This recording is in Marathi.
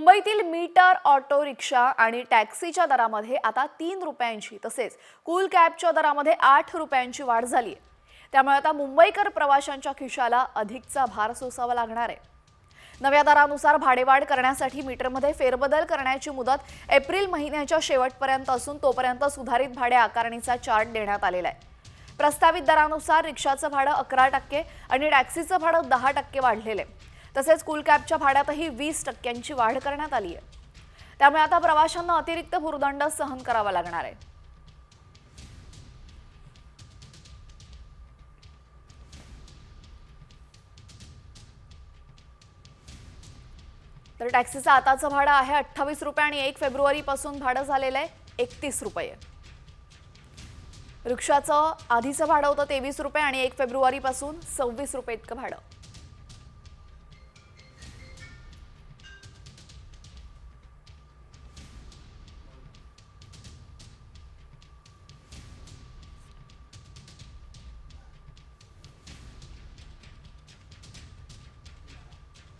मुंबईतील मीटर, ऑटो रिक्षा आणि टॅक्सीच्या दरामध्ये आता 3 रुपयांची तसेच कूल कॅबच्या दरामध्ये 8 रुपयांची वाढ झाली आहे। त्यामुळे आता मुंबईकर प्रवाशांच्या खिशाला अधिकचा भार सोसावा लागणार आहे। नव्या दरानुसार भाडेवाढ करण्यासाठी मीटरमध्ये फेरबदल करण्याची मुदत एप्रिल महिन्याच्या शेवटपर्यंत असून तोपर्यंत सुधारित भाडे आकारणीचा चार्ट देण्यात आलेला आहे। प्रस्तावित दरानुसार रिक्षाचं भाडं 11% आणि टॅक्सीचं भाडं 10% वाढलेले आहे। तसेच कूल कॅबच्या भाड्यातही 20% वाढ करण्यात आली आहे। त्यामुळे आता प्रवाशांना अतिरिक्त भुर्दंड सहन करावा लागणार आहे। तर टॅक्सीचं आताचं भाडं आहे 28 रुपये आणि 1 फेब्रुवारीपासून भाडं झालेलं आहे 31 रुपये। रिक्षाचं आधीचं भाडं होतं 23 रुपये आणि 1 फेब्रुवारीपासून 26 रुपये इतकं भाडं।